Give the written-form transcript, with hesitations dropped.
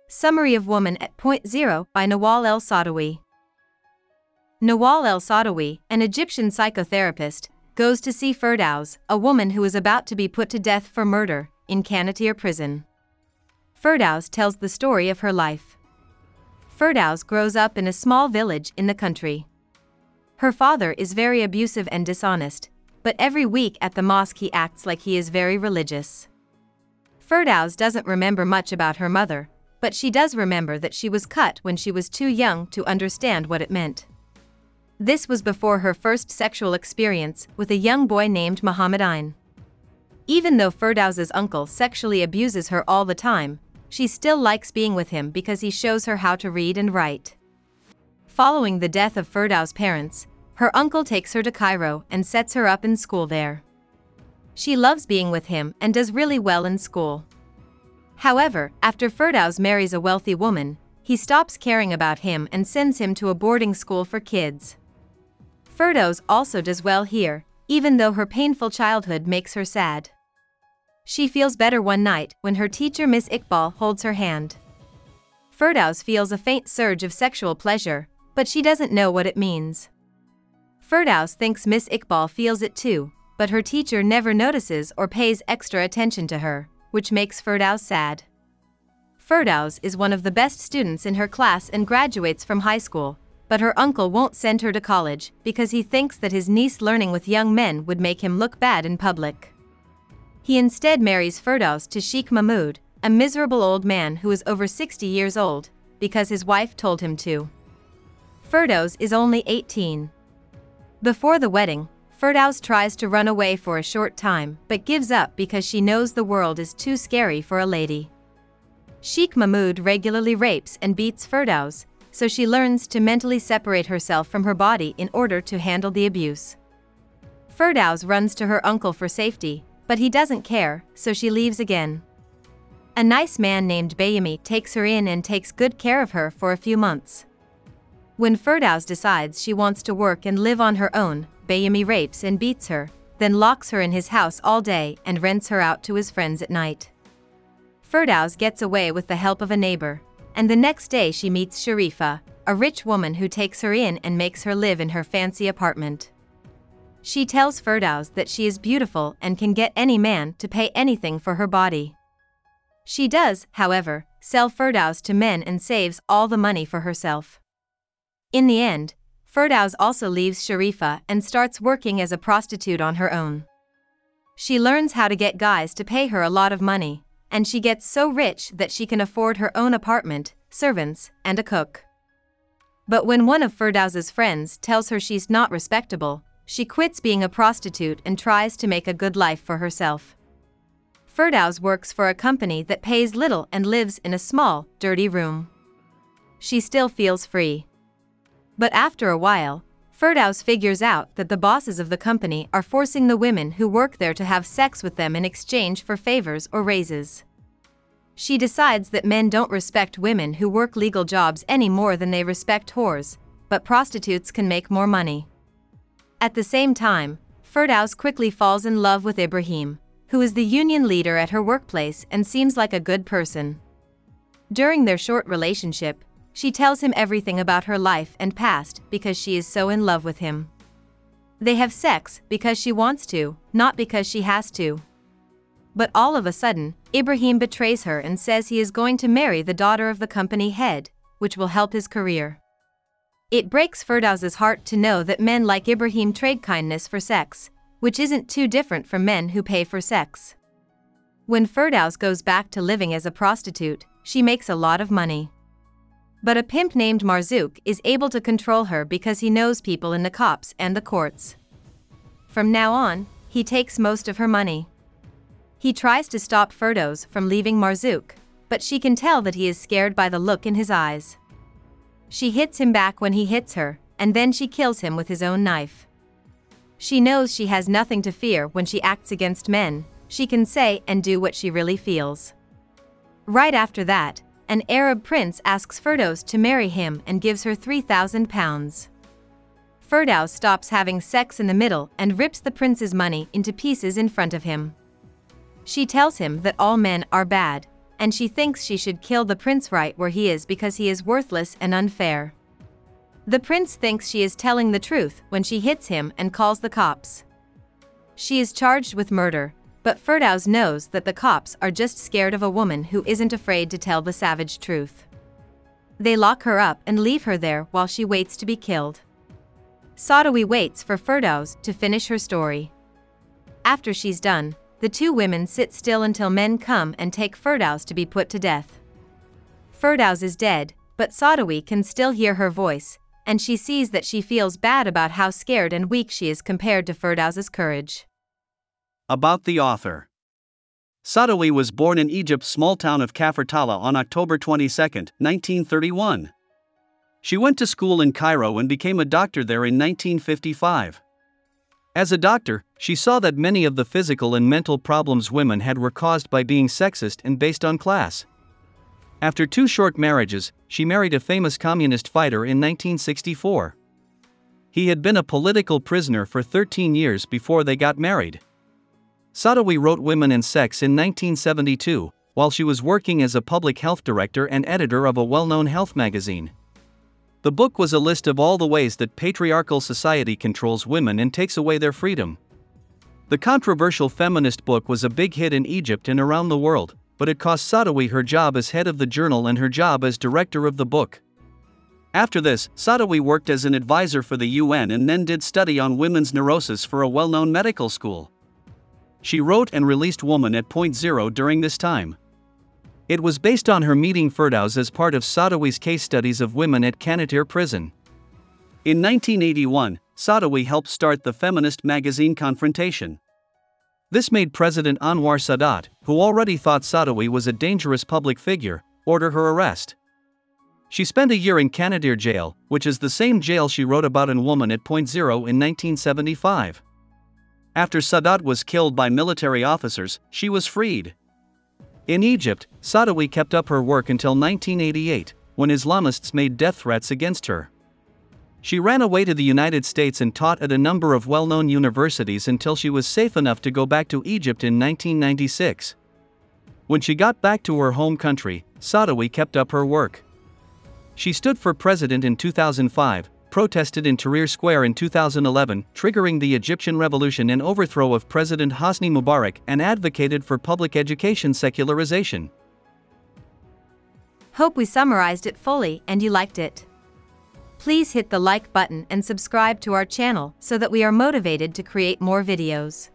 Summary of Woman at Point Zero by Nawal El Saadawi. Nawal El Saadawi, an Egyptian psychotherapist, goes to see Firdaus, a woman who is about to be put to death for murder, in Qanatir prison. Firdaus tells the story of her life. Firdaus grows up in a small village in the country. Her father is very abusive and dishonest, but every week at the mosque he acts like he is very religious. Firdaus doesn't remember much about her mother, but she does remember that she was cut when she was too young to understand what it meant. This was before her first sexual experience with a young boy named Muhammad Ain. Even though Firdaus's uncle sexually abuses her all the time, she still likes being with him because he shows her how to read and write. Following the death of Firdaus' parents, her uncle takes her to Cairo and sets her up in school there. She loves being with him and does really well in school. However, after Firdaus marries a wealthy woman, he stops caring about him and sends him to a boarding school for kids. Firdaus also does well here, even though her painful childhood makes her sad. She feels better one night when her teacher Miss Iqbal holds her hand. Firdaus feels a faint surge of sexual pleasure, but she doesn't know what it means. Firdaus thinks Miss Iqbal feels it too, but her teacher never notices or pays extra attention to her, which makes Firdaus sad. Firdaus is one of the best students in her class and graduates from high school, but her uncle won't send her to college because he thinks that his niece learning with young men would make him look bad in public. He instead marries Firdaus to Sheikh Mahmoud, a miserable old man who is over 60 years old, because his wife told him to. Firdaus is only 18. Before the wedding, Firdaus tries to run away for a short time but gives up because she knows the world is too scary for a lady. Sheikh Mahmoud regularly rapes and beats Firdaus, so she learns to mentally separate herself from her body in order to handle the abuse. Firdaus runs to her uncle for safety, but he doesn't care, so she leaves again. A nice man named Bayami takes her in and takes good care of her for a few months. When Firdaus decides she wants to work and live on her own, Bayami rapes and beats her, then locks her in his house all day and rents her out to his friends at night. Firdaus gets away with the help of a neighbor, and the next day she meets Sharifa, a rich woman who takes her in and makes her live in her fancy apartment. She tells Firdaus that she is beautiful and can get any man to pay anything for her body. She does, however, sell Firdaus to men and saves all the money for herself. In the end, Firdaus also leaves Sharifa and starts working as a prostitute on her own. She learns how to get guys to pay her a lot of money, and she gets so rich that she can afford her own apartment, servants, and a cook. But when one of Firdaus's friends tells her she's not respectable, she quits being a prostitute and tries to make a good life for herself. Firdaus works for a company that pays little and lives in a small, dirty room. She still feels free. But after a while, Firdaus figures out that the bosses of the company are forcing the women who work there to have sex with them in exchange for favors or raises. She decides that men don't respect women who work legal jobs any more than they respect whores, but prostitutes can make more money. At the same time, Firdaus quickly falls in love with Ibrahim, who is the union leader at her workplace and seems like a good person. During their short relationship, she tells him everything about her life and past because she is so in love with him. They have sex because she wants to, not because she has to. But all of a sudden, Ibrahim betrays her and says he is going to marry the daughter of the company head, which will help his career. It breaks Firdaus's heart to know that men like Ibrahim trade kindness for sex, which isn't too different from men who pay for sex. When Firdaus goes back to living as a prostitute, she makes a lot of money. But a pimp named Marzouk is able to control her because he knows people in the cops and the courts. From now on, he takes most of her money. He tries to stop Firdaus from leaving Marzouk, but she can tell that he is scared by the look in his eyes. She hits him back when he hits her, and then she kills him with his own knife. She knows she has nothing to fear when she acts against men. She can say and do what she really feels. Right after that, an Arab prince asks Firdaus to marry him and gives her 3,000 pounds. Firdaus stops having sex in the middle and rips the prince's money into pieces in front of him. She tells him that all men are bad, and she thinks she should kill the prince right where he is because he is worthless and unfair. The prince thinks she is telling the truth when she hits him and calls the cops. She is charged with murder, but Firdaus knows that the cops are just scared of a woman who isn't afraid to tell the savage truth. They lock her up and leave her there while she waits to be killed. Saadawi waits for Firdaus to finish her story. After she's done, the two women sit still until men come and take Firdaus to be put to death. Firdaus is dead, but Saadawi can still hear her voice, and she sees that she feels bad about how scared and weak she is compared to Firdaus's courage. About the author. Saadawi was born in Egypt's small town of Kafr on October 22, 1931. She went to school in Cairo and became a doctor there in 1955. As a doctor, she saw that many of the physical and mental problems women had were caused by being sexist and based on class. After 2 short marriages, she married a famous communist fighter in 1964. He had been a political prisoner for 13 years before they got married. Saadawi wrote Women and Sex in 1972, while she was working as a public health director and editor of a well-known health magazine. The book was a list of all the ways that patriarchal society controls women and takes away their freedom. The controversial feminist book was a big hit in Egypt and around the world, but it cost Saadawi her job as head of the journal and her job as director of the book. After this, Saadawi worked as an advisor for the UN and then did study on women's neurosis for a well-known medical school. She wrote and released Woman at Point Zero during this time. It was based on her meeting Firdaus as part of Saadawi's case studies of women at Kanatir prison. In 1981, Saadawi helped start the feminist magazine Confrontation. This made President Anwar Sadat, who already thought Saadawi was a dangerous public figure, order her arrest. She spent a year in Kanatir jail, which is the same jail she wrote about in Woman at Point Zero in 1975. After Sadat was killed by military officers, she was freed. In Egypt, Saadawi kept up her work until 1988, when Islamists made death threats against her. She ran away to the United States and taught at a number of well-known universities until she was safe enough to go back to Egypt in 1996. When she got back to her home country, Saadawi kept up her work. She stood for president in 2005, protested in Tahrir Square in 2011, triggering the Egyptian revolution and overthrow of President Hosni Mubarak, and advocated for public education secularization. Hope we summarized it fully and you liked it. Please hit the like button and subscribe to our channel so that we are motivated to create more videos.